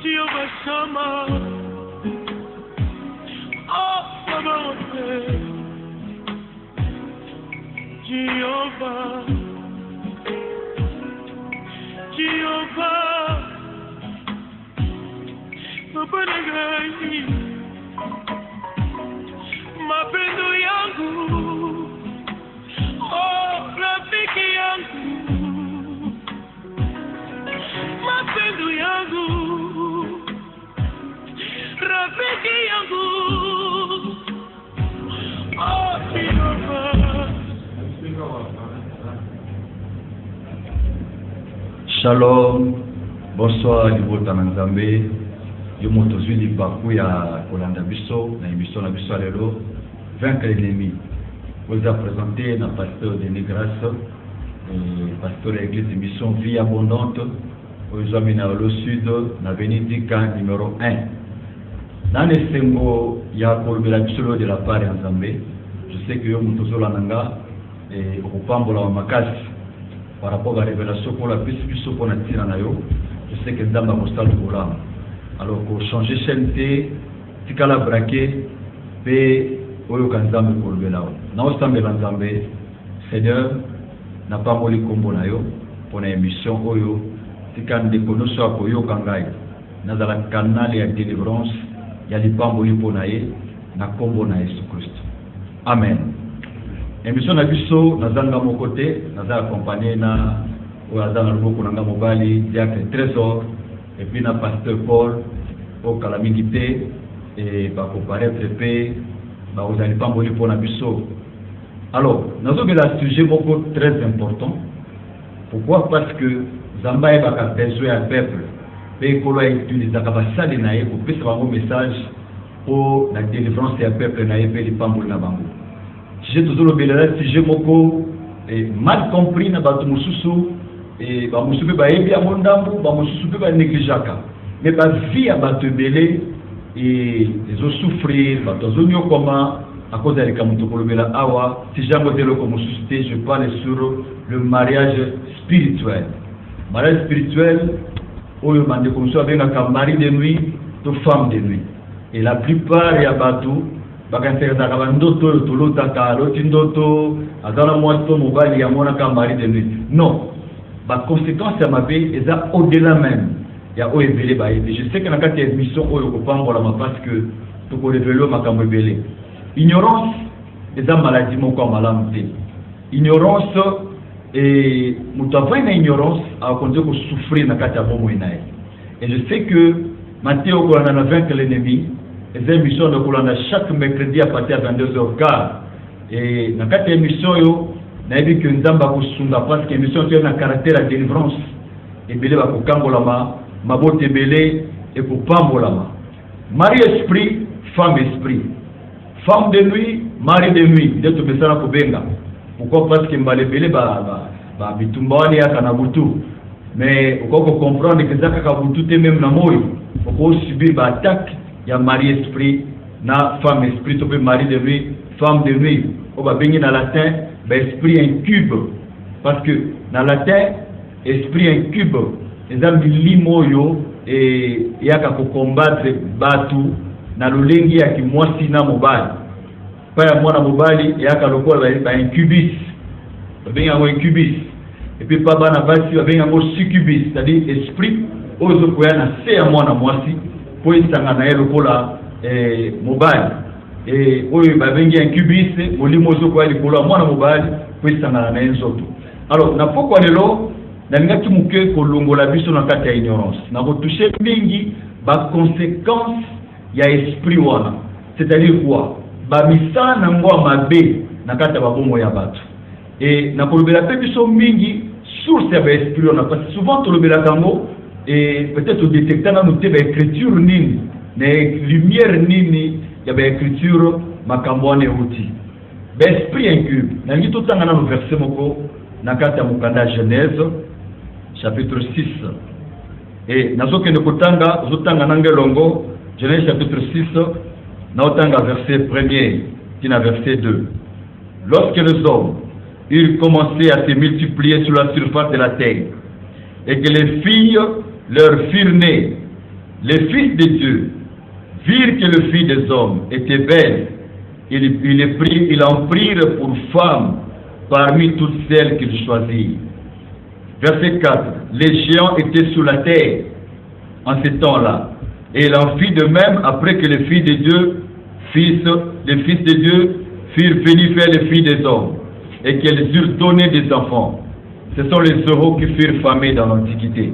Jehovah Shammah. Oh, Sabaoth. Jehovah. Jehovah. Papa Nagai. Mapendo yangu. Oh, rafiki yangu. Mapendo yangu. Rafiki yangu. Oh, Jehovah. Shalom, bonsoir, Libota Nzambe. Yo moto zwi libaku ya kolanda biso na émission na biso lelo vaincre l'ennemi. Vous a présenté na pasteur Denis Grasse et pasteur de l'église émission Vie Abondante aux amis na le sud na Benedika numéro 1. Dans les sengo ya kolbela biso de la part ya Nzambe, je sais que yo moto zola nanga et okupambola wa makasi par rapport à la révélation pour la biso pour na tira na yo. Je sais que Ndamba Mostal Bolam. Alors pour changer chaîne tikala braqué pe oyo kanzambe kolbela na osambela nzambe Seigneur na pas moli kombo na yo pour une émission oyo tikande konoso ko yo kangai na za la canal ya délivrance ya lipambo lipo na ye na kombo na Yesu Christ. Amen. Émission na biso na zanga mo côté na za accompagner na oyo azana loboko na mobali diacre Trésor et puis na pasteur Paul au calamité et va comparaître pe ba vous allez pas mourir pour na biso. Alors nous avons un sujet beaucoup très important. Pourquoi? Parce que Zamba est pas besoin un peuple pe ko la utiliser ka ba sali na ye pour passer un message pour la délivrance du peuple na ye pe li pambo na bango. J'ai toujours le sujet beaucoup mal compris na ba mususu et ba mususu ba yebi a mondambu ba mususu ba négligeaka. Mais la vie a battu belé et ils ont souffert, ils ont eu comment à cause de la awa. Si jamais de comme suscité, je parle sur le mariage spirituel. Mariage spirituel, où il m'a dit comme ça, avec un mari de nuit, deux femmes de nuit. Et la plupart y a battu, bakanse za kabandoto tolotaka lotindoto azana mwato mobali ya mona ka mari de nuit. Non, la conséquence à ma vie est au-delà même. Il y a OEVL baïe. Je sais que dans cette émission, parce que tout le révélo m'a cambré. Ignorance est une maladie, mon corps maladie. Ignorance et nous avons une ignorance à conduire pour souffrir dans cette émission. Et je sais que Matthieu Kolana vaincre l'ennemi. Les émissions de chaque mercredi à partir de 22h15. Et dans cette émission, nous avons vu que nous avons parce que l'émission a un caractère de délivrance. Et bien, nous avons mabote belé et pour pambolama. Mari esprit, femme esprit. Femme de nuit, mari de nuit. De tout ça pour benga. Pourquoi? Parce que mbale belé bitumbani ya kanabutu. Mais pourquoi comprendre que ça kanabutu te même na moyo. Pourquoi subir ba attaque ya mari esprit na femme esprit to mari de nuit, femme de nuit. On va bengi dans latin, ba esprit incube. Parce que dans latin esprit incube les amis limoyo et yaka ko combattre batu na lulengi ya kimwasi na mobali pa mwana mobali yaka lokola ba incubus benga ngo incubus et puis pa bana basi benga ngo succubus, c'est-à-dire esprit ozo ko yana se ya mwana mwasi po isanga na lokola mobali et oyo ba benga incubus molimo ozo ko ali kola mwana mobali po isanga na enzoto. Alors na pokwa lelo na ngati muke kolongola biso na kati ya ignorance na retoucher mingi ba conséquence ya esprit wana, c'est-à-dire quoi ba misana ngwa mabe na kati ya babomo ya bato et na kolobela pe biso mingi source ya ba esprit wana parce que souvent tolobela kango et peut-être détecter na noter ba écriture nini na lumière nini ya ba écriture makambo wana uti ba esprit incube na ngi totanga na verset moko na kati ya mukanda Genèse chapitre 6. Et nazoke nekotanga zotanga nangelongo Genèse chapitre 6 naotanga verset 1er tina verset 2. Lorsque les hommes ils commençaient à se multiplier sur la surface de la terre et que les filles leur firent nées les fils de Dieu virent que le fils des hommes était belle. Ils en prirent pour femme parmi toutes celles qu'ils choisirent. Verset 4. Les géants étaient sous la terre en ce temps-là. Et il en fit de même après que les fils de Dieu, les fils de Dieu firent venir faire les filles des hommes et qu'elles eurent donné des enfants. Ce sont les euros qui furent famés dans l'Antiquité.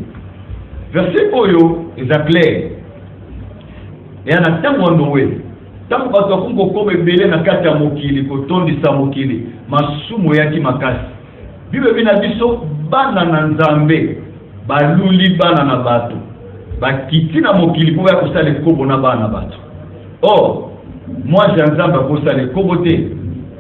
Verset Oyo est clair. Et en attendant Noé, tant que nous comme belé na kati ya mokili kotondisa mokili masumu yaki makasi. Bible bina biso bana na nzambe baluli bana na bato. Bakiti na mokili po ya kosala kobo na bana bato. Or, moi j'ai nzambe kosala kobo te.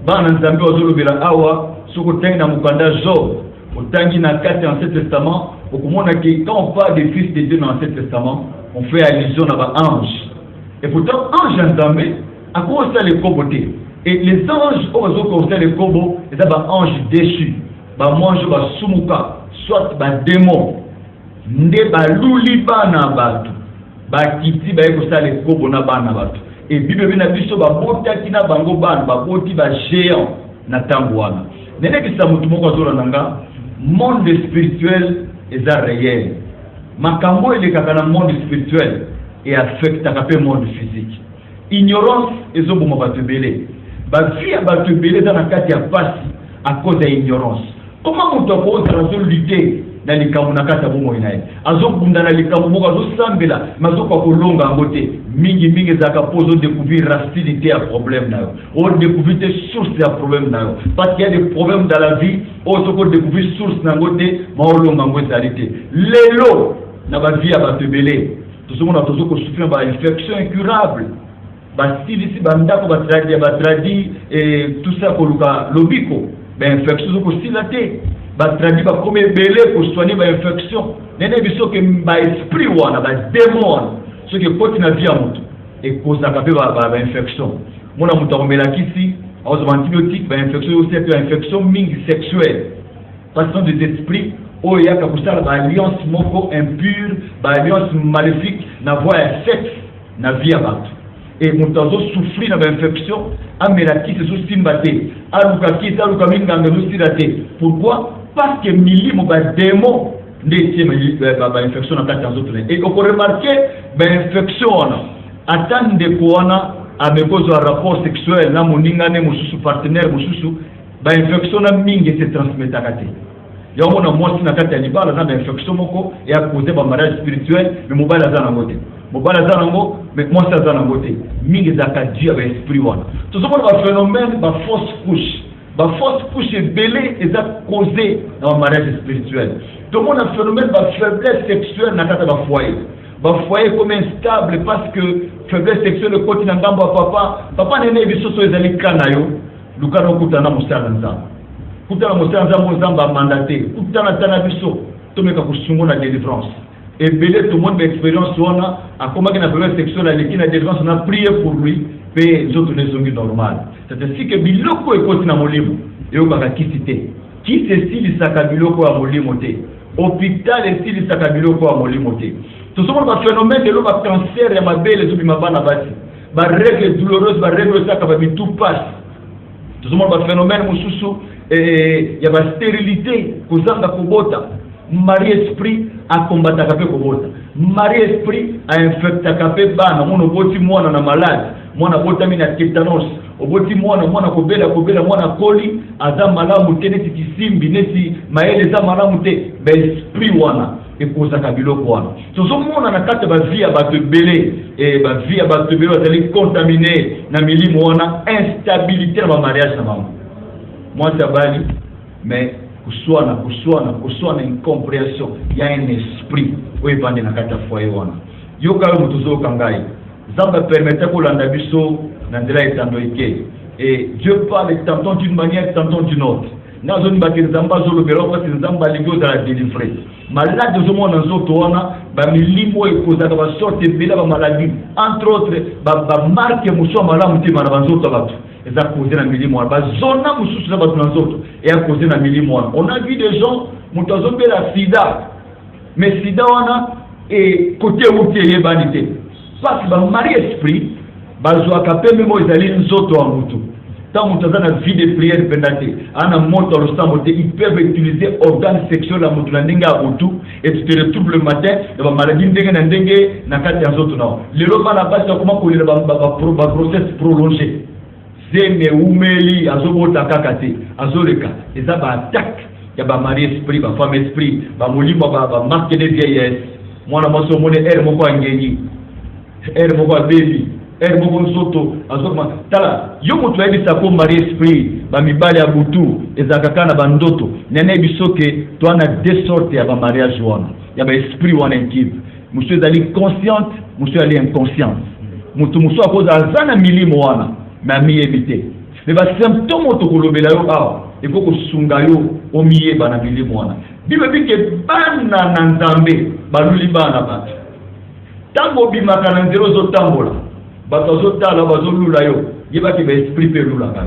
Bana nzambe ozolobela awa soko tengi na mukanda Job. Otangi na kati Ancien Testament, okomona que quand on parle des fils de Dieu dans l'Ancien Testament, on fait allusion à l'ange. Et pourtant, ange nzambe a commencé les coboter. Et les anges ont commencé les cobos, et ça va ange déchu. Ba mange ba sumuka, soit ba démon. Nde ba luli bana batu. Ba kiti ba ekosa les kobo na bana batu. Et Bible bina biso ba bota kina bango bana, ba boti ba géant na tambwana. Nene ki sa mutu moko azola nanga, monde spirituel est réel. Makambo ele kaka na monde spirituel et affecte le monde physique. Ignorance est au moment de belé. Ba vie à battre belé dans la carte ya passe à cause de l'ignorance. Comment on peut lutter dans les kamunakata bomo inaye? Azo bundana les kamumoka azo sambela, mazo kwa kolonga ngote. Mingi zaka pozo découvrir racine à problème na yo. On découvrir des sources de problème na yo. Parce qu'il y a des problèmes dans la vie, on se découvrir source na ngote, ma olonga ngote arrêté. Lelo na ba vie à battre belé. Tout ce monde a toujours souffert d'une infection incurable. Ici, tradi et tout ça pour l'obiko. Infection aussi la tête. Tradi va comme belé pour soigner l'infection. N'est-ce pas que l'esprit ou un démon, ce qui est na vie à moto et cause la infection. Mon amour a ici, aux antibiotiques, infection aussi une infection sexuelle. Façon des esprits. Oh, il y a une alliance moko impure, une alliance maléfique, na voie sexe, na vie à battre. Et mon temps souffrir dans l'infection, amelaki se soustine batté, alukaki, alukaminga ngelusirate. Pourquoi? Parce que mili mo ba démon n'était ba infection dans quatre autres. Et on peut remarquer ba infection attendre koana à cause d'un rapport sexuel na moninga ne mususu partenaire mususu ba infection na mingi se transmettre kati. Il y a un mois qui n'a pas été libéré, il y a une infection et a causé un mariage spirituel, mais mobile à Zanangote. Mobile à Zanango, mais moi c'est à Zanangote. Mingi Zakadji avec l'esprit. Tout ce qu'on a un phénomène, la fausse couche. La fausse couche est belée et ça causé dans un mariage spirituel. Tout le monde a un phénomène de faiblesse sexuelle dans le foyer. Le foyer est comme instable parce que faiblesse sexuelle, le côté d'un papa, papa n'est pas sur les années Kanayo, le Kano Koutana Moussa. Kutana mosanza mozamba mandaté kutana tana biso tomeka kusungo na délivrance et belé tout le monde d'expérience wana akoma que na faiblesse sexuelle avec na délivrance on a prié pour lui et les autres les zongi normal c'est ainsi que biloko ekoti na molimo et au baka kisité qui se style saka biloko a molimo te hôpital et style saka biloko a molimo te tout ce monde va phénomène de l'eau cancer ya mabele zubi mabana basi ba règle douloureuse ba règle saka ba tout passe tout ce monde va phénomène mususu et il y a la stérilité, kozanga kobota, mari esprit a combattre kapé kobota, mari esprit a infecté kapé bana, mon oboti mwana na malade, mwana bota mina tétanos, oboti mwana kobela mwana koli, aza malamu te neti kisimbi neti maele za malamu te, ba esprit wana et kozaka biloko wana. Tozo mona na kate ba vie ba te belé et ba vie ba te belé azali contaminé na milimo wana instabilité na mariage na maman. Moi, c'est bali, mais kuswana incompréhension. Il y a un esprit où il va dans la foyer. Yoka mutuzo kangai. Zamba permettait qu'on l'anda biso nandela etandoike. Et Dieu parle tantôt d'une manière, tantôt d'une autre. Dans une bataille, Zamba zolo bero parce que Zamba ligio dans la délivrée. Malade de monde dans autres wana, ba milimo et cause de la sorte de la maladie. Entre autres, ba marque muso malamu te marabanzoto batu. Et ça a causé la millimon. Zona mususu na batu nanzoto et a causé la millimon. On a vu des gens mutazobe la sida. Mais sida wana et côté où tu es vanité. Parce que le mari esprit, bazoaka pe memo ezali nzoto en mutu. Tant mutu a une vie de prière pendante, ana monte au sang ils peuvent utiliser organes sexuels la mutu na ndenge a mutu et tu te retrouves le matin de ba maladie ndenge na ndenge na kati ya nzoto na. Lelo bana basi comment ko le ba grossesse prolongée. Zeme umeli azobota kakate, azoleka. Eza ba attaque ya ba mari esprit, ba femme esprit, ba molimo ba marque de vieillesse. Mwana moso mone moko angenyi. Moko baby. Moko nzoto azokuma tala yo mutu ayebisa ko mari esprit ba mibali ya butu ezakaka na bandoto nene bisoke to ana deux sortes ya ba mariage wana ya ba esprit wana intime monsieur ezali consciente monsieur ali inconsciente mutu muso akoza azana milimo wana mais amiyebite mais ba symptôme to kolobela yo awa eko kosunga yo omiyeba na milimo wana bibe bike bana na nzambe baluli bana bato tango bimaka na nzero zotambola bato tala bazolula yo yebaki ba esprit pe lula ka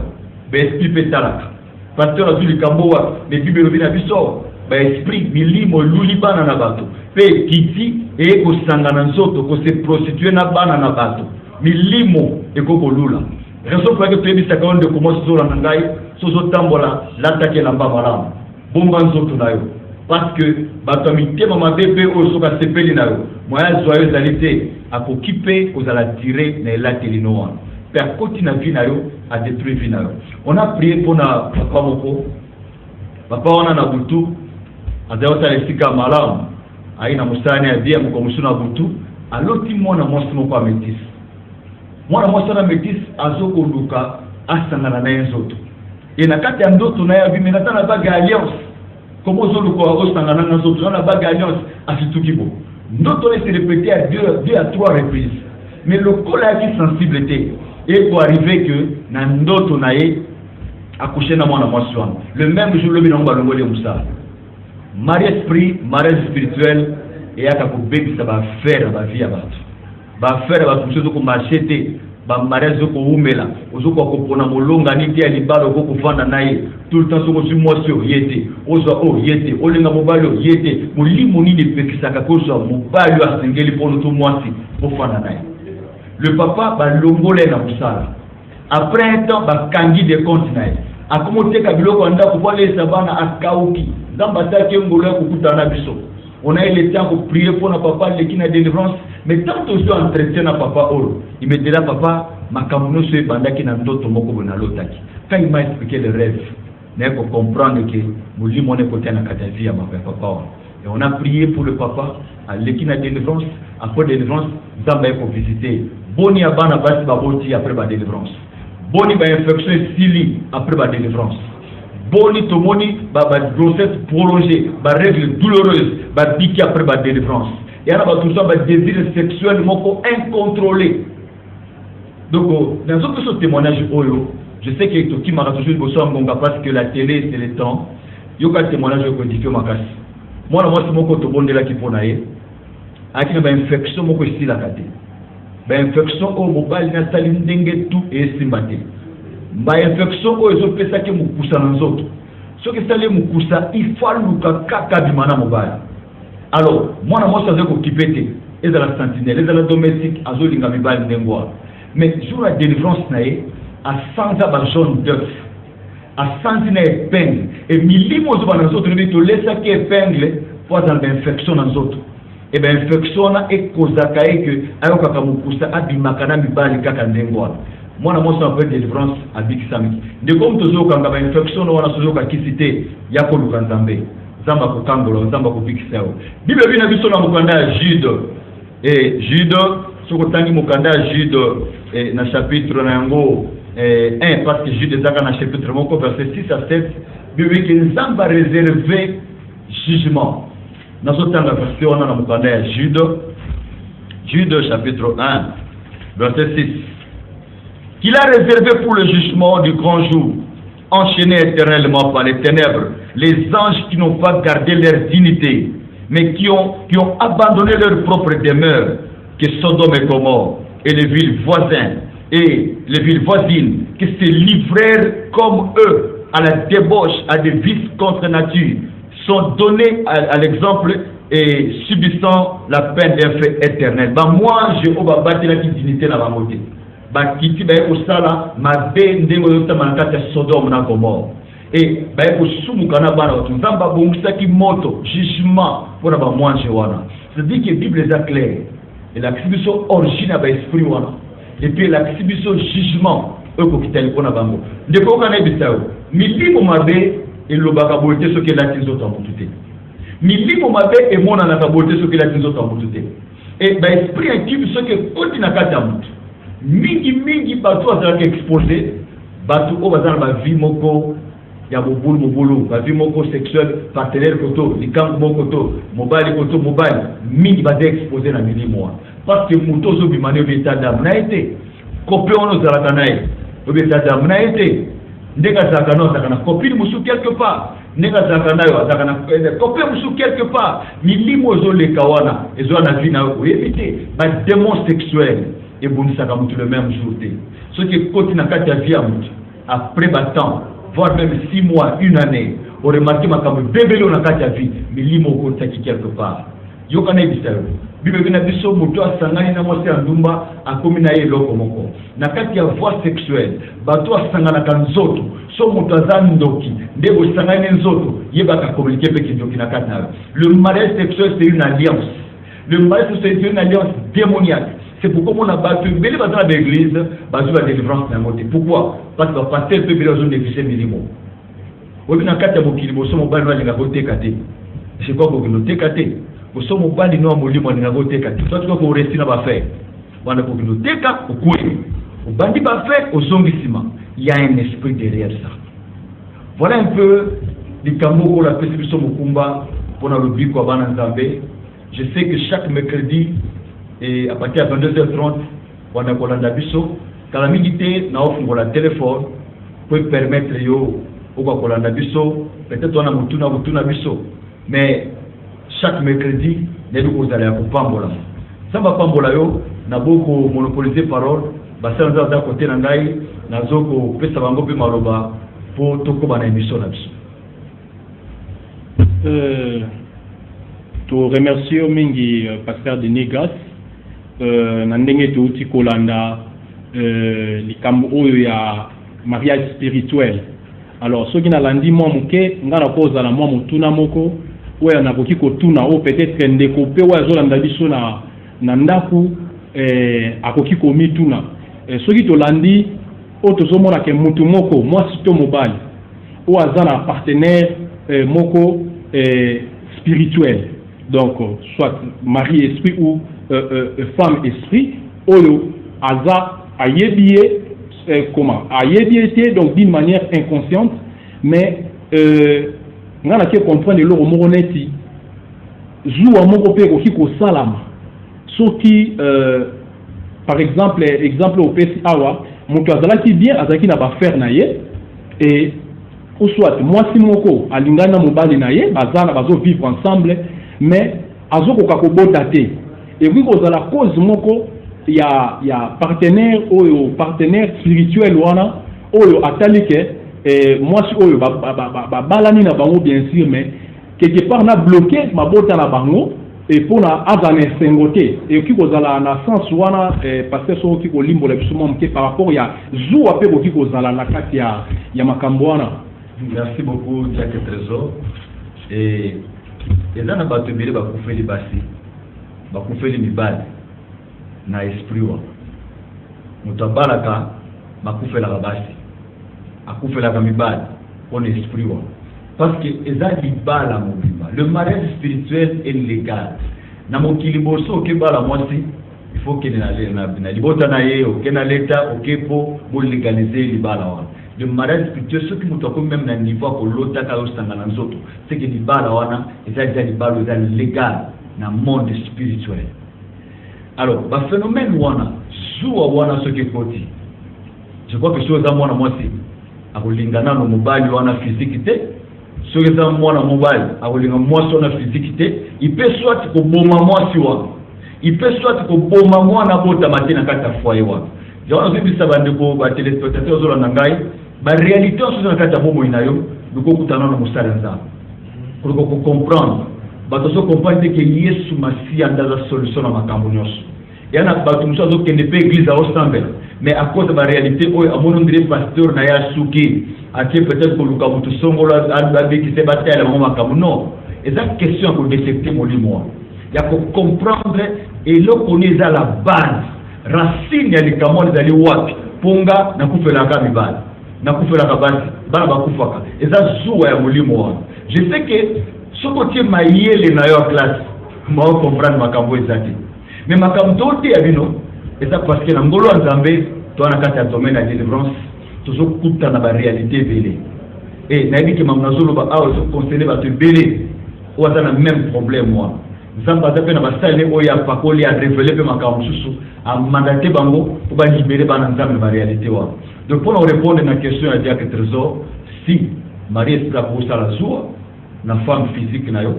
ba esprit pe talaka pasteur azuli kambowa ne bibelo bina biso ba esprit milimo luli bana na bato pe kiti e ko sangana nzoto ko se prostituer na bana na bato milimo e ko lula raison pour que tu ebisa ka onde ko moso na ngai sozo tambola l'attaquer la mbamala bomba nzoto na yo parce que bato mitema mabebe o soka sepeli na yo moya joyeusealité à s'occuper aux à la tirer na la telinoa per côté na vie na yo a détruire vie na yo. On a prié pour na papa moko papa wana na butu azayota lesika malamu aina musani abia mko musuna butu aloti mwana mwasi moko ametis mwana mwasi na metis azoko luka asangana na nzoto ina kati ya ndoto na ya bimena tana baga alliance comment zo luko osangana na nzoto na baga alliance asitukibo. Ndoto se répétait à deux à trois reprises. Mais le col a été sensibilité. Et pour arriver que na ndoto nae accouché na mwana mwasi wana. Le même jour le binongo balongole musa. Mari esprit, mariage spirituel et aka ko bebi ça va faire ba vie ya bato. Ba faire ba kuso ko machete ba mariage ko umela. Ozoko ko pona molonga niti ya libalo ko kufanda nae. Tout le temps soko sumosio yete ozo o yete olinga mobalo yete mulimo nini pekisaka kozo mobalo asengeli pono to mwasi ofana naye le papa ba longole na musala après un temps ba kangi de compte naye akomoteka biloko anda ko pole sabana akauki zamba take ngolo ko kutana biso on a eu le temps pour prier pour notre papa qui na délivrance mais tant que je entretien na papa oro il me dira papa makamuno se bandaki na ndoto moko na lotaki quand il m'a expliqué le rêve mais pour comprendre que nous mon côté na katavia ma papa et on a prié pour le papa à l'équipe de délivrance après délivrance zamba pour visiter boni abana basi baboti après ba délivrance boni ba infection sili après ba délivrance boni tomoni ba grossesse prolongée ba règle douloureuse ba biki après ba délivrance et ana ba tout ça ba désir sexuel moko incontrôlé donc dans ce témoignage oyo je sais que tout qui m'a toujours besoin parce que la télé c'est le temps. Yo ka témoignage ko dikio makasi. Moi c'est mon côté bondela qui ponaye. Aki na infection moko sila kate. Ba infection o mobile na sali ndenge tout et simbate. Ba infection o ezo pesa ke mukusa na nzoto. So que sali mukusa il faut luka kaka bimana mobile. Alors moi ça zeko kipete ezala sentinelle ezala domestique azolinga mibali ndengwa. Mais jour la délivrance nae à 100 ans jaune d'œuf, à 100 ans épingle, et millimos dans les autres, tu laisses qui épingle pour dans l'infection dans les autres. Et bien, l'infection est cause que ayoka kamukusa abimakana mibali kaka ndengwa. Moi, na moi, c'est un délivrance à Big Sami. De comme tu as une infection, on a toujours qui cité Yako Lukanzambe, Zamba Kokangolo, Zamba Kopixeo. Bible vient à Bisson à Mukanda Jude, et Jude, ce que tu as dit Mukanda Jude, et dans le chapitre 1, parce que Jude est dans le chapitre 1, verset 6 à 7, Bible dit que Zamba réservé jugement. Dans ce temps, la version, on a Mukanda Jude, Jude chapitre 1, verset 6. Qu'il a réservé pour le jugement du grand jour, enchaînés éternellement par les ténèbres, les anges qui n'ont pas gardé leur dignité, mais qui ont abandonné leur propre demeure, que Sodome et Gomorrhe, et les villes voisines, et les villes voisines, qui se livrèrent comme eux à la débauche, à des vices contre nature, sont donnés à l'exemple et subissant la peine d'un fait éternel. Bah moi, je vais battre la dignité dans la montée. Bah kiti bah au sala ma bende ngoyota manakata Sodome na Gomorrhe. Et bah au sumu kana bana tu zamba bongisa ki moto jugement pour ba mwanje wana. C'est-à-dire que la Bible est claire. Et la exhibition origine à l'esprit wana. Et puis la exhibition jugement eux ko kitali kona bango. Ndeko kana bisao. Milimo mabe et le bakabote ce que la tizo tambutute. Milimo mabe et mona na kabote ce que la tizo tambutute. Et bah esprit intime ce que kotina kata mutu. Mingi bato azalaka exposé bato o bazala ba vie moko ya mobulu ba vie moko sexuel partenaire koto likambo moko to mobile koto mobile mingi ba exposé na milimo parce que muto zo bimane be tadam na été copé ono zalaka nae be tadam na été ndeka zaka no zaka na copine musu quelque part ndeka zaka nayo zaka na copé musu quelque part milimo zo le kawana ezo na vie na ko éviter ba démon sexuel et bonisaka mutu le même jour. Ce qui continue na kati ya vie ya mutu après temps, voire même 6 mois, 1 année, on remarque makambo bébé na kati ya vie milimo kontaki quelque part. Yo kana bisayo. Bible na biso mutu asangani na mwasi andumba akomi na ye loko moko. Na kati ya voie sexuelle, bato asangana kan nzoto, so mutu azani ndoki, ndebo sangani nzoto, yebaka communiquer pe kindoki na kati na. Le mariage sexuel c'est une alliance. Le mariage sexuel c'est une alliance démoniaque. C'est pourquoi on a battu mais les dans l'église, battu la délivrance d'un côté. Pourquoi? Parce que le pasteur peut bien zone négliger minimum. Oui, na kati ya mokili boso mobali no alinga koteka te. C'est quoi ko koteka te? Boso mobali no molimo alinga koteka te. Toi tu ko rester na ba faire. Wana ko koteka okwe. Obandi ba faire ozongisima. Il y a un esprit derrière ça. Voilà un peu les kambo ko la perception mokumba pour na lobi ko bana nzambe. Je sais que chaque mercredi et à partir de 22h30, on a Kolanda Bisso. Calamité, na offre la téléphone peut permettre yo au Kolanda Bisso. Peut-être on a Mutuna Bisso. Mais chaque mercredi, nous allons à Pambola. Ça va Pambola yo, na beaucoup monopoliser parole. Basa nza da côté nangai, na zoko pesa bango pe maroba pour toko bana émission na biso. To remercier mingi pasteur Denis Gas. Nandenge tuuti kolanda likambo oyo ya mariage spirituel. Alors ce qui na landi moi muke ngana koza na moi mutuna moko oya nakoki kotuna o peut-être ndeko pe oya zolanda biso na ndaku akoki komituna ce qui to landi o tozomona ke mutu moko moi sito mobali o azana partenaire moko spirituel, donc soit mari esprit ou femme esprit, oyo aza ayebie comment ayebie donc d'une manière inconsciente, mais ngana ke comprendre le moroneti joua moko pe ko kiko salama soki par exemple au pesi awa moto azalaki bien azalaki na ba faire na ye et ou soit mwasi moko alingana na mobali na ye bazana bazo vivre ensemble mais azoko kakobota te et puis kozala cause moko ya partenaire oyo partenaire spirituel wana oyo atalike mwasi oyo balani na bango bien sûr mais quelque part na bloqué mabota na bango et pour na azana sengote et qui kozala na sens wana parce que so ki kolimbo la biso mke par rapport ya zuwa pe ko kozala na kati ya makambo wana. Merci beaucoup, Jacques Trésor. Et là, on a battu les bakoufé les bassi, bakoufé les mibali, na esprit wa. Mutabalaka, bakoufé la bassi, bakoufé la mibali, on esprit wa. Parce que eza libala mobimba. Le mariage spirituel est légal. Na mokiliboso okebala mwasi, il faut que na libota na ye, ok na leta, ok po légaliser libala wa. Le mariage spirituel, ceux qui m'ont même dans le niveau pour l'autre, c'est que les balles, les balles légal dans le monde spirituel. Alors, le phénomène wana, wana ce qui est côté. Je crois que chose à moi, c'est à l'ingana no mobile wana physiquité. Ce qui est à moi, mobile, à l'ingana moi sur physiquité. Il peut soit que bon moi si wana. Il peut soit que bon moi na bota matina kata foyer wana. Je vois aussi ça va de téléspectateurs sur la nangai. La réalité, on se dit que nous avons comprendre bato so comprendre que Yesu Masi andaza solution na makambo nyonso. Yana bato muso kende pe église au sambela. Mais à cause de la réalité, on dirait pasteur na ya suki, a peut-être que Luka mutu songola albabe qui se battait à la maman makamu. Non. Et ça question pour détecter mon limo. Il y a pour comprendre et là on est à la base. Racine ya likamoni zali wapi? Ponga na kufela kami bana. Na kufela kabasi, bana bakufaka. Et ça zuwa ya mulimo. Je sais que ce côté maïele na yo classe, moi comprendre makambo ezati. Mais makambo tote ya bino, et ça parce que na ngolo nzambe to na kati ya domaine ya délivrance, toujours kuta na ba réalité belé. Et na yiki mamna zolo ba awo so conseiller ba te belé. Ou ça na même problème moi. Nzamba za pe na ba sale oya pakoli a révéler pe makambo susu, a mandater bango pour ba libérer ba nzambe ba réalité wa. Donc pour répondre à la question à Diacre Trésor, si Marie est pour ça la joie, na femme physique na yo,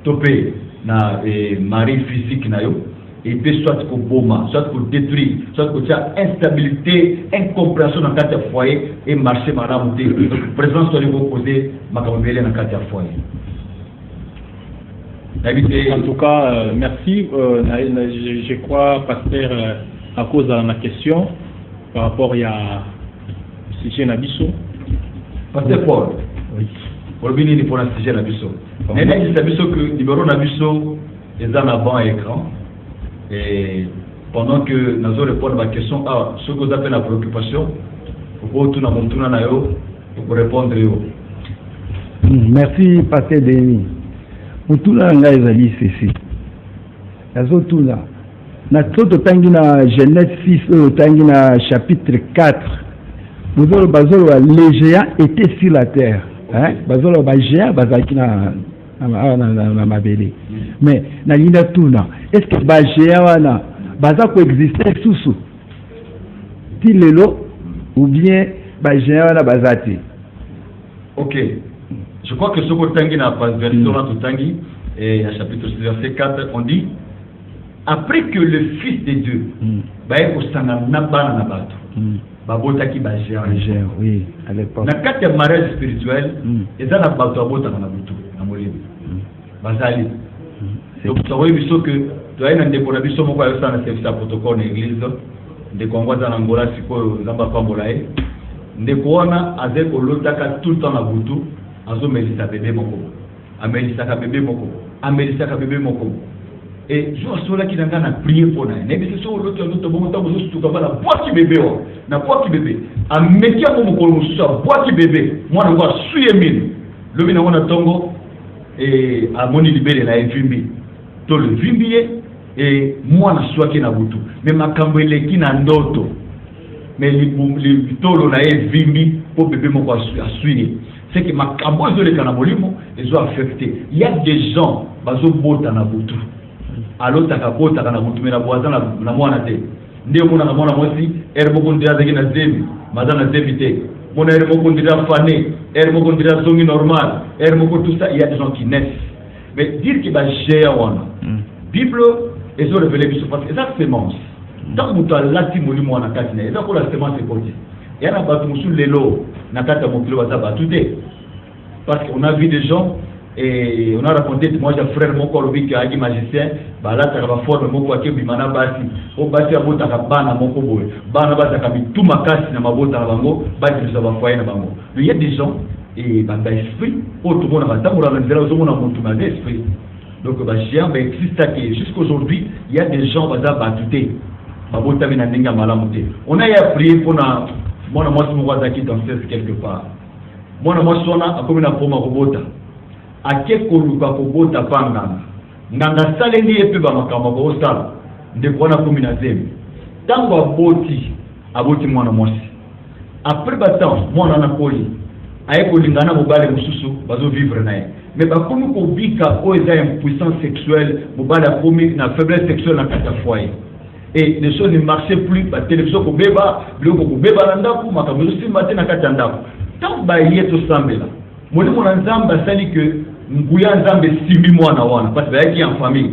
topé na mari physique na yo, et puis soit pour boma, soit pour détruire, soit pour faire instabilité, incompréhension dans le cadre du foyer et marcher madame de présence sur les opposés, ma caméra dans le cadre du foyer. En tout cas, merci. Je crois, pasteur, à cause de la question par rapport à sujet Nabiso. Pasteur Paul. Oui. Pour venir pour le sujet Nabiso. Mais là, il s'agit que numéro Nabiso est dans la banc écran. Et pendant que nous répondons à la question, ce que vous appelez la préoccupation, pour répondre. Merci, Pasteur Denis. Pour tout le monde, les amis, c'est ici. Tout là. Na toto tangi na Genèse 6, tangi na chapitre 4. Bazolo les géants étaient sur la terre. Hein? Bazolo ba géants bazaki na mabele. Mais na lina tuna, est-ce que ba géants wana baza ko exister sous ti lelo ou bien ba géants wana bazati? OK. Je crois que ce que tangi na version là tangi et à chapitre 6 verset 4 on dit après que le fils de Dieu baye ko sanga na bana na bato babota ki ba géant oui à l'époque na kati ya mariage spirituel eza na bato abota na butu na molimo bazali donc ça veut dire que tu as une ndeko na biso moko ya sana service à protocole na église ndeko ngwaza na ngola siko zamba pambola e ndeko wana azeko lotaka tout le temps na butu azo melisa bébé moko amelisa ka bébé moko amelisa ka bébé moko. Et je suis là qui n'a pas prié pour nous. Mais c'est ça l'autre bon temps vous tout comme la boîte bébé na boîte bébé. A métier pour mon sur boîte bébé. Moi on va suyer mine. Le mine on a tongo et à moni libéré la vimbi. To le vimbi et moi na soaki na butu. Mais ma kambele qui na ndoto. Mais les tolo na vimbi pour bébé mon quoi suyer. C'est que ma kambozo le kanamolimo ils ont affecté. Il y a des gens bazo bota na butu. Alors takabota kana mutumira bwaza na mwana te ndio mwana na mwana mosi erbo ndira zake na zemi madana zemi te mwana erbo ndira fane erbo ndira zongi normal erbo tout ça il y a des gens qui naissent mais dire que ba géant wana bible et so révélé biso parce que ça semence donc muto alati molimo wana kati na eza ko la semence ekoti yana batu musu lelo na kata mokilo baza batu te parce qu'on a vu des gens. Et on a raconté, moi j'ai un frère mon colobi qui a dit magicien, bah là ça va former mon quoi que bimana basi, au basi à bota kabana mon kobo, bana basa kabi tout ma casse na ma bota na bango, basi ça va foyer na bango. Il y a des gens et bah esprit, tout le monde va t'amour à l'endroit où on a mon tout ma esprit. Donc bah géant bah existe que jusqu'aujourd'hui il y a des gens baza batuté, bah bota mina ninga malamuté. On a prié pour na moi na moi si moi zaki dans quelque part. Moi na moi sona a comme na poma robota. Ake koluka kobota pangana nganga salendi epe ba makamba ko sala ndeko na komina zemi tango aboti mwana mwasi après batant mwana na koli aye kolingana mobale mususu bazo vivre naye mais ba komi ko bika o eza impuissance sexuelle mobale a komi na faiblesse sexuelle na kata foyer et les choses ne marchaient plus ba télévision ko beba biloko ko beba na ndako makambo simba te na kata ndako tango ba yeto sambela molimo na nzamba sali que nguya nzambe simbi mwana wana parce que yaki en famille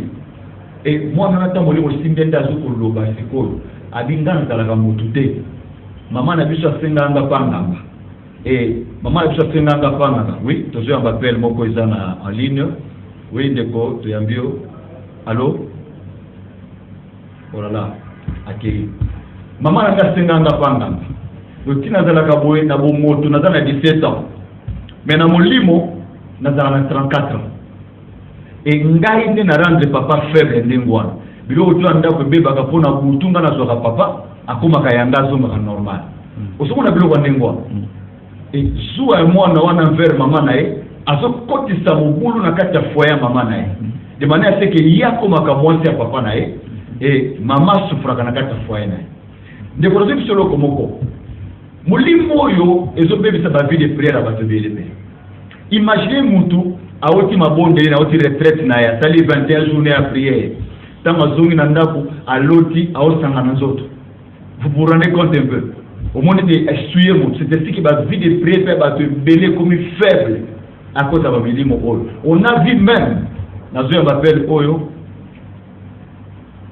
et moi na nata molimo simbi ndazo ko loba sikolo abingana talaka mutu te mama na biso senganga panganga et maman na biso senganga panganga oui tozo ya appel moko ezana en ligne Oui, ndeko, tu yambio. Allô? Oh là là, ok. Maman a fait 5 ans d'apprendre. Le petit n'a pas de na bon moto, n'a pas 17 ans. Mais dans mon limo, n'a pas 34 ans. Et ngai ne na rendre papa faible ndengwa. Bilo tu anda ko beba ka pona kutunga na soka papa, akoma kayanga zonga normal. Osoko na bilo kwa ndengwa. Et zuwa mwana wana vers mama nae, azo kotisa mobulu na kati ya foyer mama nae. De manière à ce que yako makamwasi ya papa nae et mama souffraka na kati ya foyer nae. De ko zobi solo komoko. Mulimo yo ezo bebisa ba vie de prière ba tobeleme. Imaginez mutu aoti mabonde na aoti retraite na ya sali 21 journées à prière. Tama zongi na ndako aloti aosanga na nzoto. Vous vous rendez compte un peu. Au monde de essuyer mutu, c'est ainsi que ba vie de prière ba tobelé comme faible à cause de milimo oyo. On a vu même na zo m'appelle oyo.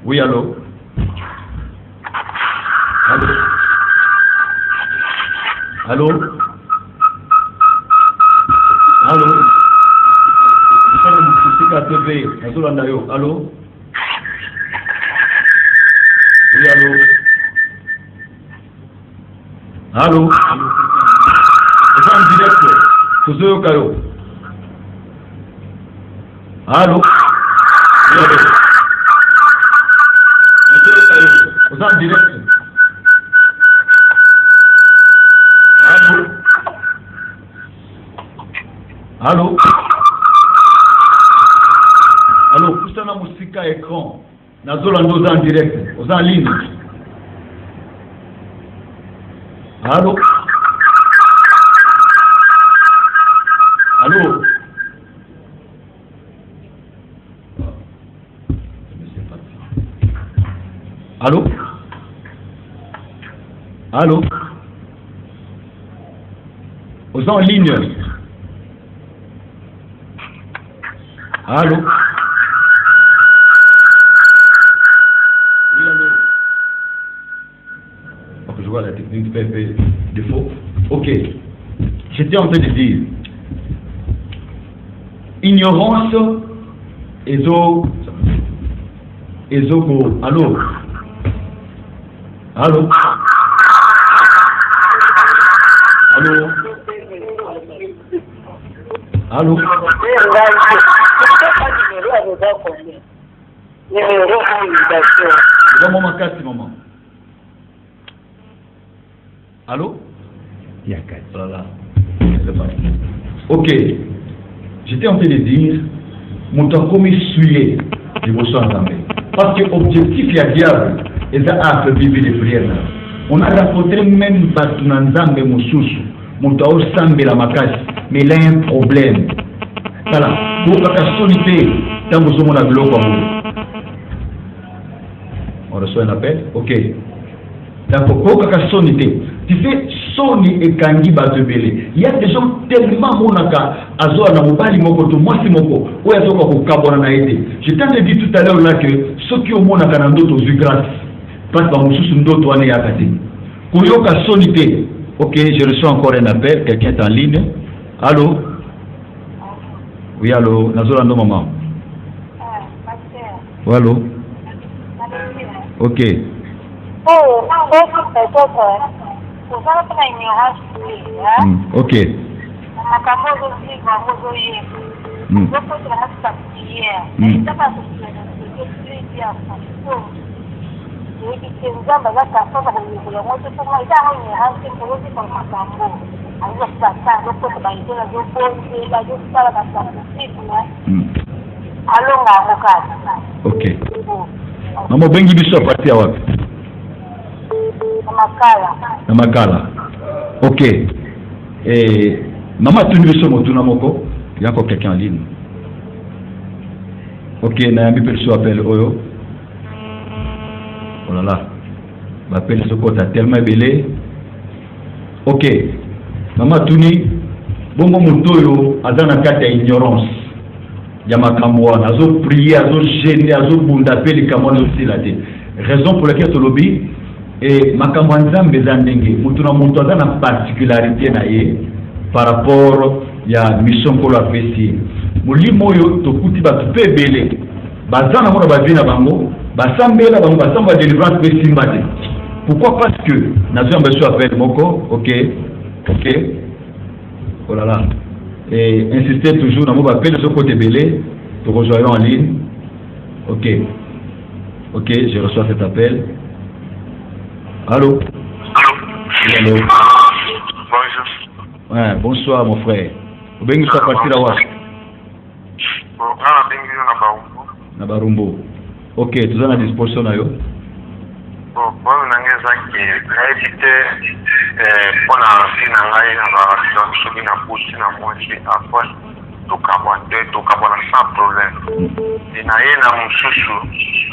Oui allô. Allô. Allô? Allô? Allô? Oui, allô? Allô? Vous êtes en direct? Vous êtes au Caillou? Allô? Oui, allô? Vous êtes en direct? Allô? Allô? Allô? Poussez la musique à écran. Nazolando en direct. Vous en ligne. Allô? Allô? Allô? Allô? Vous en ligne. Allô? Oui, allô? Donc, je vois la technique fait défaut. Ok. J'étais en train de dire ignorance Allô? Allô? Allô? Allô? Maman. Allô? Voilà. Ok. J'étais en train de dire, mon temps comme suivi de vos soins. Parce que l'objectif, il y a diable, et ça a fait vivre des prières. On a rapporté même Batunanzambe Moussoussou, mon temps Sambe la Makasi, mais il a un problème. Voilà. Pour la solité, dans vos hommes, on a de l'eau comme on reçoit un appel. Ok. D'accord. Pour la solité. Tu sais, Sony et Kangi Batebele. Il y a des gens tellement monaka, Azoa na mobali mokoto, moi c'est moko, ou Azoa ko kabona na été. Je t'ai dit tout à l'heure là que ceux qui ont monaka na ndoto zu grâce, parce que Moussous ndoto ane yakati. Koyoka solité. Ok, je reçois encore un appel, quelqu'un est en ligne. Allô? Oui, allô, Nazolando maman. Oui, allô? Ok. Ok. Ok. Maman bengi biso parti à wapi? Namakala. Ok. Et maman tuni biso motuna moko, yako quelqu'un en ligne. Ok, na yambi perso appel oyo. Oh là là. M'appelle ce côté tellement belé. Ok. Maman tuni bongo mutoyo azana kati ya ignorance. Yamakamwa azo prier, azo gêner, azo bunda peli kamwa zo silate. Raison pour laquelle to lobby et makamwa nzambe za ndenge mutuna muntu azana particularité na ye par rapport ya mission ko la fesi. molimo oyo tokuti bato mpe ebele baza na mona bavie na bango basambela bango basamba délivrance mpe simba te. Pourquoi? Parce que nazwi ambeso appel moko. Ok. Oh là là. Et insister toujours dans mon appel de ce côté belé. Te rejoignons en ligne. Ok, je reçois cet appel. Allô? Allô? Bonjour. Ouais, bonsoir mon frère. Vous venez à partir là-bas? Na Barumbo. Ok, tu es à disposition là. Bon, nangeza ki naevite pona sina ngai na ba na pushi na mochi après tokabwana sans problème. Na ye na mususu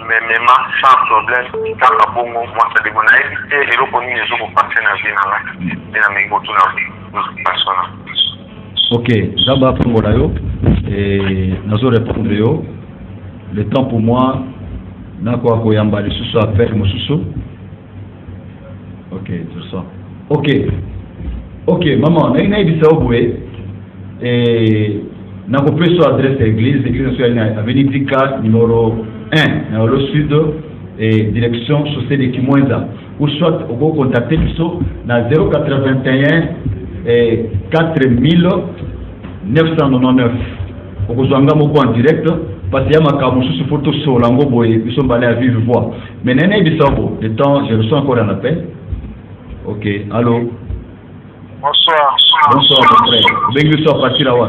memema sans problème kaka bongo mwasa de bona evite eloko nini ezokopase na vie na ngai na mingotu na persona. Ok, Zamba Pongola yo et nazo répondre yo. Le temps pour moi na kwa koyamba lisusu appel mususu. Ok, tout ça. Ok, maman, na ibisa obwe na kopé sur adresse église nationale avenue Dika numéro 1 dans le sud et direction chaussée de Kimwenza. Ou soit au contacter biso na 081 4999. Okozwanga moko en direct parce qu'il y a ma camusu photo sur l'ango boye biso mbale à vivre voir. Mais nene ibisabo, le temps je reçois encore un appel. Ok, allô. Bonsoir mon frère. Bengi so partir là wa.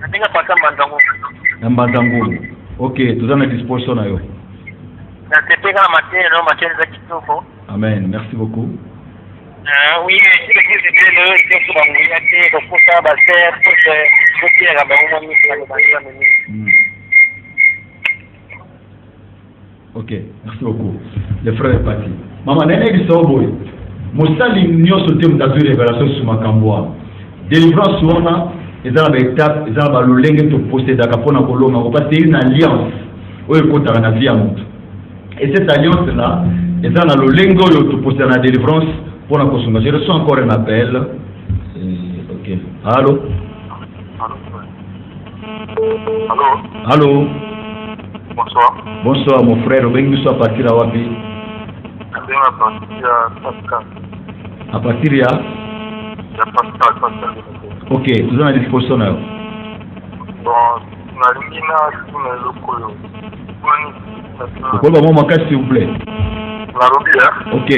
Ndinga paka Mbandangu. Na Mbandangu. Ok, tu as à disposition na yo. Na tepeka na matene za kitoko. Amen, merci beaucoup. Oui, c'est l'église de Dieu, c'est pour l'unité, pour ça, Ok, merci beaucoup. Le frère est parti. Maman, nene bisoboy. Mosali nyoso te mutatu révélation sur makamboa. Délivrance wana ezala ba étape, ezala ba lolenge to posséder kapona kolonga ko parce que une alliance oyo kotaka na vie ya mutu. Et cette alliance là, ezala lolenge oyo to posséder na délivrance pour la consommation. Je reçois encore un appel. Ok. Allô? Allô? Bonsoir. Bonsoir mon frère. Nous sommes à partir à Wapi. À partir de Pascal. Ok. Nous sommes à disposition. Bon, pourquoi maman m'en s'il vous plaît? Ok.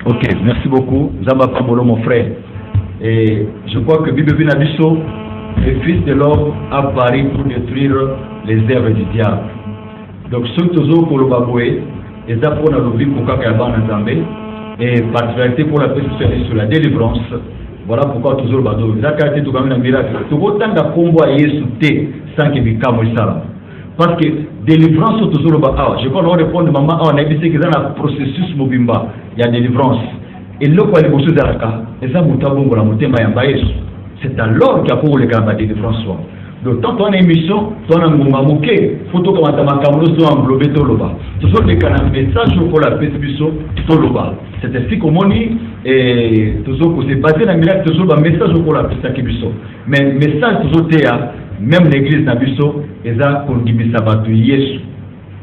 Ok, merci beaucoup. Zamba Pambolo, mon frère. Et je crois que Bibi Binabiso, le Fils de l'homme, a apparu pour détruire les œuvres du diable. Donc, ceux qui sont pour le baboué, les apôtres dans le vie pour Kakayabana et particularité pour la paix sur la délivrance. Voilà pourquoi toujours le bateau. La qualité de un miracle. Tout autant de combat et sauter sans qu'il y ait parce que délivrance toujours le bateau. Je crois qu'on répond maman, on a dit que dans le processus Mobimba, il y a délivrance. Et là, quand il y a des d'Araka, et ça, c'est alors qu'il y a pour les gars de François. Donc, tant qu'on a une émission, on a un moqué, photo comme un cameroun, on a englobé tout le bas. Ce sont des canaux messages pour la paix tout le bas. C'est ainsi qu'on dit, et toujours que c'est basé dans le miracle, toujours un message pour la paix Sakibiso. Mais message toujours théâtre, même l'église Nabiso, et ça, qu'on dit Sabatu Yesu.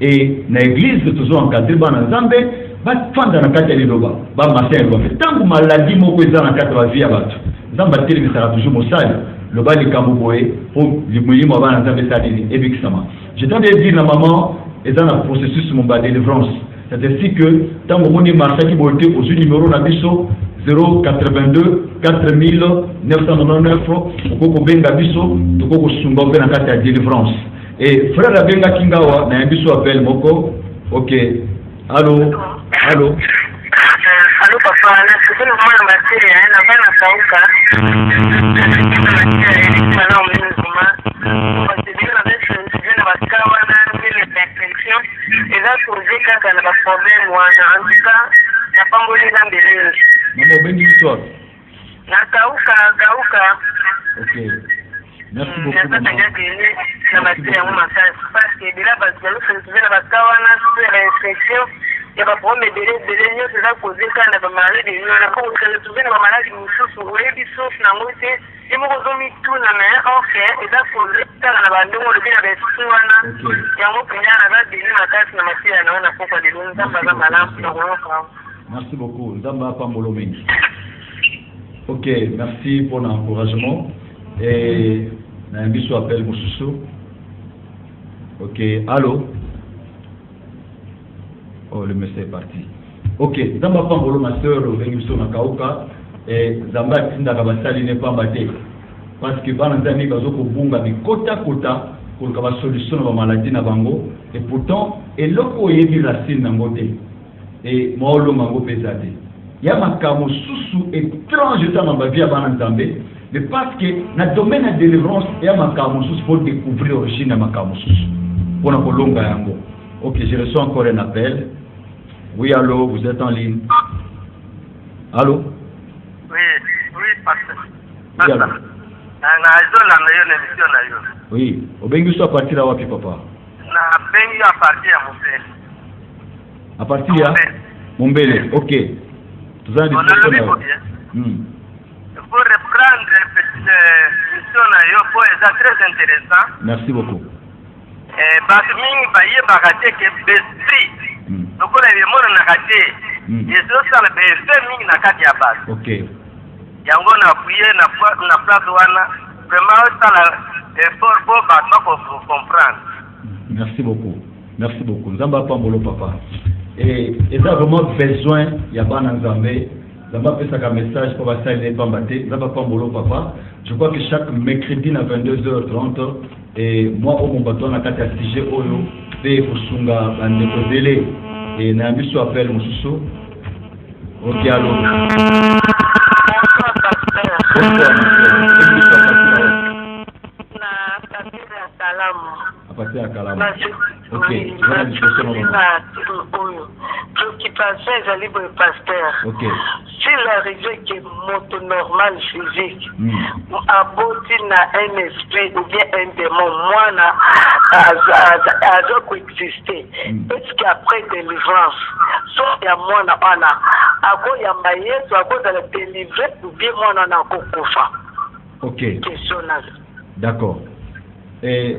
Et l'église, toujours encadré dans Zambé, va fendre dans la carte de l'Iloba, va masser un fait. Tant que maladie, mon président, dans la carte de la vie à battre. Zamba télé, ça sera toujours mon sale. Le bas du Kamboboé, pour les moyens avant d'entendre ça, et Bixama. Je t'en ai dit, la maman est dans le processus de mon délivrance. C'est ainsi que, tant que mon marché qui m'a été au numéro Nabiso 082 4999, au Koko Benga Biso, au Koko Sumba dans la carte de délivrance. Et frère Benga Kingawa, n'a un biso appel Moko. Ok. Allô? Allô? Allô papa, c'est le moment de mater, hein, la vanne à Saouka. eza cause kaka na baproblème wana en tout cas napamboli nzambe mingi Maman obengi biso wapi? nakauka Ok. Merci beaucoup maman. na batie yango makasi parce que ebele bato balofelikize na baka wana soto ya bainfection ya baproblème ebele nyonso eza cause kaka na bamaladi wana po koteletourne na bamaladi mosusu oyebi source nango te ye moko ozomituna na ye orke eza cause kaka na bandongo olobi na baesprit wana yango mpenza naza deni makasi na masiya na wana pokwa lelo nzambe aza malamu na koyoka. Merci beaucoup. Nzamba apambolo mingi. Ok, merci pour l'encouragement. Et un bisou appel Moussoussou. Ok, allô? Oh, le monsieur est parti. Ok, Nzamba apambolo ma soeur, Bengiso Nakauka. Et Nzamba Tinda Kabasali n'est pas batté. Parce que Ban Nzami Bazoko Bunga, mais kota pour la solution de la maladie na bango. Et pourtant, et l'oko yebi racine na ngote. Et moi le mango pesade ya makamo susu étrange dans ma vie avant Nzambe mais parce que na domaine de délivrance ya makamo susu pour découvrir l'origine de makamo susu pour na kolonga yango. Ok, je reçois encore un appel. Oui, allô, vous êtes en ligne. Allô? Oui, pasteur. Oui, allô. Na zola na yo na émission na yo. Oui, obengi so à partir de wapi papa? Na bengi à partir ya Mombele. À partir ya Mombele. Ok. Tout ça Pour reprendre cette mission na yo, c'est très intéressant. Merci beaucoup. Parce que mingi baye bakate ke besprit. Donc on est mort na kate. Et ça le besprit mingi na kate ya base. Ok. Yango na appuyer na place wana vraiment ça effort pour battre comprendre. Merci beaucoup. Merci beaucoup. Nzamba pambolo papa. Et il a vraiment besoin, il y a pas d'Nzambé. Nzamba fait ça message pour passer les pambaté. Nzamba pambolo papa. Je crois que chaque mercredi à 22h30 et moi au mon bâton à 4 CG Oyo et pour Sunga Bandeko Délé et Nambi so appelle mon sousso. Ok allô. À partir de Kalama. Ok. Préoccupation ezali boye pasteur. Ok. S'il arrivait que moto normal physique aboti na un esprit ou bien un démon mwana azo coexister. Est-ce qu'après délivrance so ya mwana wana akoyamba Yesu akozala délivré ou bien mwana na kokufa? Ok. Question nazo. D'accord. Et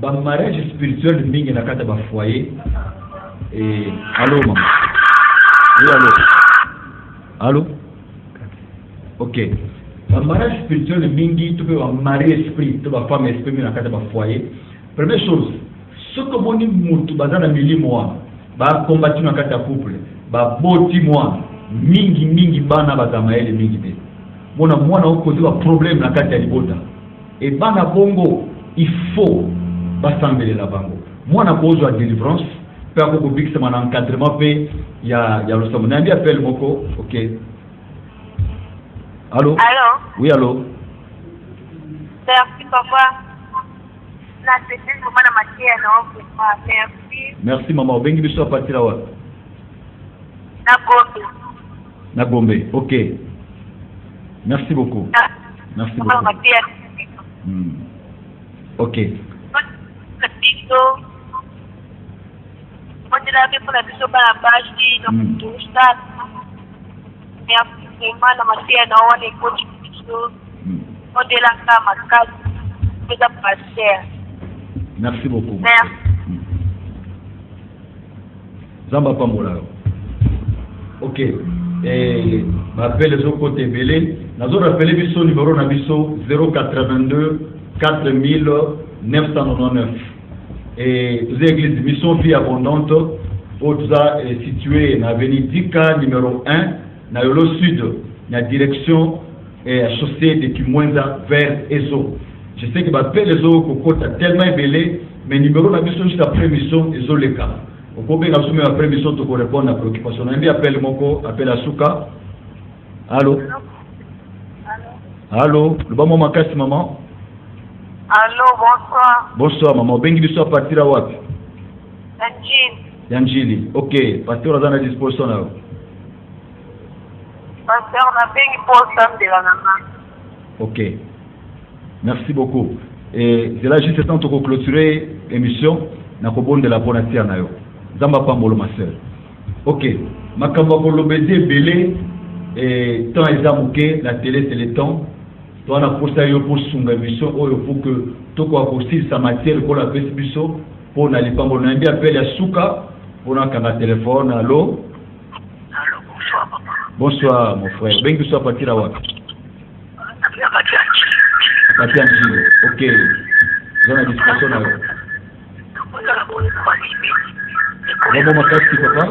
ba mariage spirituel mingi na kata ba foyer. Et allô maman. Oui allô. Allô. Ok. Ba mariage spirituel mingi tu peux marier esprit, tu vas femme esprit na kata ba foyer. Première chose, ce que boni mutu bazana milimo ba combattre na kata couple, ba boti moi mingi bana bazama ele mingi te. Bona mwana uko tu ba problème na kata libota. Et bana bongo il faut bassembler la bango. Mwana kozwa délivrance. Peu à peu que c'est mon encadrement fait, il y a le somme. N'importe appel moko, ok. Allô? Allô? Oui, allô? Merci papa. La tête maman na matia na merci. Merci maman. Bengi biso partir là. Na Gombe. Na Gombe, ok. Merci beaucoup. Merci beaucoup. Ok. Onde la vie pour la biso ba page di na tusta. Merci na matia na one coach biso. Onde la kama kazi pesa passer. Merci beaucoup. Merci. Zamba pambola. Ok. Et m'appelle les autres côtés belé. Nous rappelé biso numéro na biso 082 4999. Et vous avez l'église Mission Vie Abondante, autre située dans l'avenue Dika numéro 1, dans le sud, dans la direction et chaussée de Kimwenza vers Ezo. Je sais que les autres sont tellement belé, mais le numéro de la mission juste après mission Ezo le cas. Au cours de la après mission, tu peux répondre à la préoccupation. On a appel Moko, appel à Souka. Allô? Allô? Le bon moment, casse maman. Allô, bonsoir. Bonsoir maman. Bengi biso à partir à Wapi? Nanjin. Yanjili. Ok, pasteur à la disposition là. Pasteur, on a bien pour de la maman. Ok. Merci beaucoup. Et c'est là juste le temps de clôturer l'émission. Na ko bonde la bonatia na yo. Zamba pambolo ma sœur. Ok. Makambo ko lobede belé et temps ezamuke la télé c'est le temps. Toi na posta yo pour sunga émission oyo pour que toko akosi sa matière ko la biso pour na lipambo na mbi appel ya suka pour na kanga téléphone. Allô? Allô, bonsoir papa. Bonsoir mon frère. Ben que soit parti là wa. Parti en Chine. Ok. Dans la discussion là. Bon, ma carte, papa.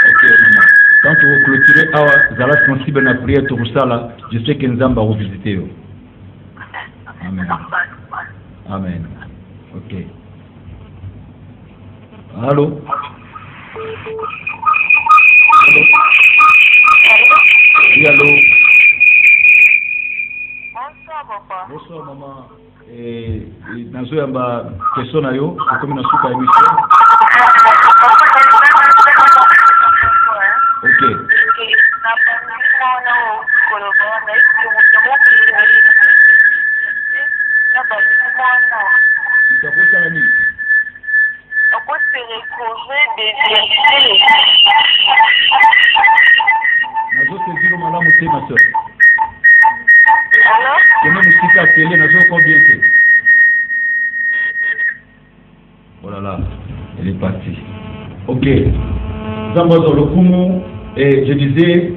Ok, maman. Quand tu vas clôturer, vous allez sensible à la prière, tout ça là, je sais que nous allons visiter. Amen. Amen. Ok. Allô? Oui, allô? Bonsoir papa. Bonsoir maman. Et nazo yamba question na yo, comme na suka émission. Ok. Nazo te dire malamu te ma soeur. Comment nous à télé, nazo combien c'est? Oh là là, elle est partie. Ok. Zambazo Lokumu, et je disais,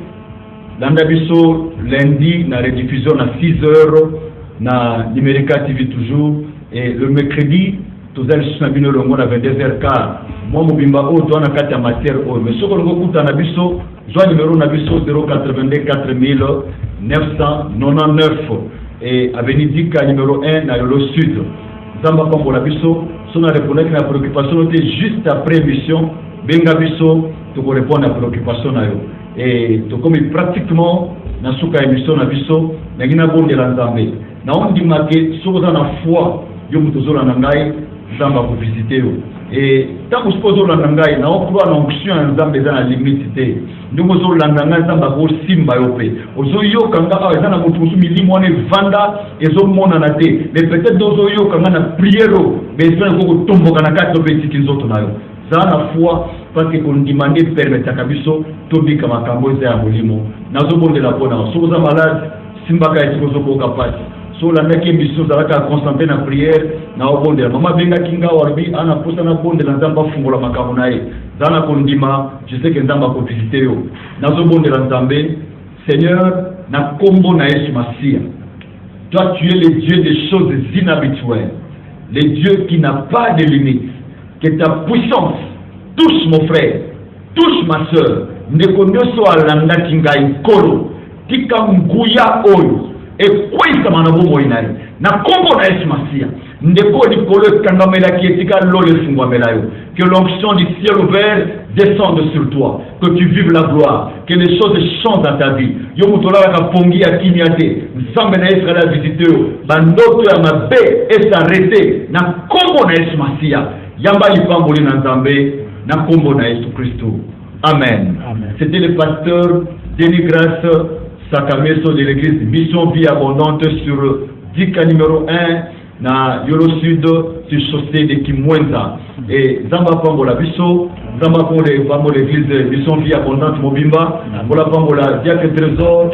l'Andabiso, lundi, na rediffusion à 6h, na Numérica TV toujours, et le mercredi, tous les jours, na Longo à 22h15. Moi, Mobimba, toi, na kata matière, mais ce que l'on a Nabiso, joie numéro Nabiso 082 4999, et Avenue Dika numéro 1, na Yolo Sud. Zamba Pambo Nabiso, son a répondu que la préoccupation était juste après l'émission. Benga biso tu répondre à la préoccupation na yo et to comme pratiquement na suka émission na biso na gina bonde la nzambe na on dit marqué sur na foi yo mutozola na ngai nzamba ko visiter yo et tant que spozo la ngai na on croit na onction nzambe za na limite te ndimo zo la ngai nzamba ko simba yo pe ozo yo kanga a za na mutusu milimo ne vanda ezo mona na te mais peut-être dozo yo kanga na priero mais ça ko tomboka na kato petiki nzoto na yo ça la foi parce que qu'on demande permettre à kabiso tobi kama kambo za molimo nazo bonde la bona so za malade simbaka etiko ko kapati so la ndeke mission za ka concentrer na prière na bonde mama benga kinga warbi ana posa na bonde la nzamba fungola makambo nae zana kondima je sais que nzamba ko visiter yo nazo bonde la nzambe Seigneur na kombo na Yesu Masia toi tu es le Dieu des choses inhabituelles le Dieu qui n'a pas de limite. Que ta puissance touche mon frère, touche ma soeur. Ndekonyoso alanda kingai kolo, tika nguya oyo, et kwisa manabu moinai. Na kombo na Yesu Masia. Ndeko di kolo kangamela kietika lole fungwa melayo. Que l'onction du ciel ouvert descende sur toi. Que tu vives la gloire. Que les choses changent dans ta vie. Yo mutola ka pongi ya kimiate. Nzambe na Israël a visité yo. Bandoto ya mabe et s'arrêter. Na kombo na Yesu Masia. Yamba lipamboli na Nzambe na kombo na Yesu Christo. Amen. C'était le pasteur Denis Grasse Sakameso de l'église Mission Vie Abondante sur Dika numéro 1 na Yolo Sud sur chaussée de Kimwenza. Et Zamba Pambola Bisso, Zamba Pambola l'église Mission Vie Abondante Mobimba, Bola Pambola Diacre Trésor,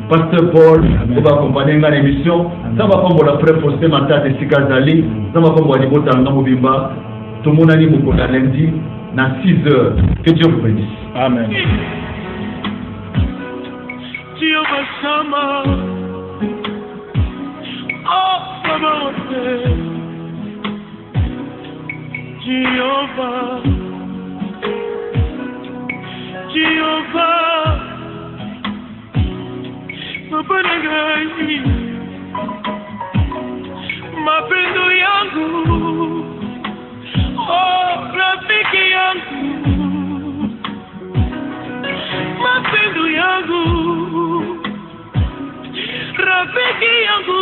Pasteur Paul, on va accompagner dans l'émission. Zamba Pambola Frère Faustin Mata de Sikazali, Zamba Pambola Libota Mobimba. Tout le monde a dit beaucoup lundi, à 6h. Que Dieu vous bénisse. Amen. Jehovah Sama, oh Sama, Jehovah, Jehovah, Papa Nagai, mapendo yangu, oh rafiki yangu, mapendo yangu, rafiki yangu.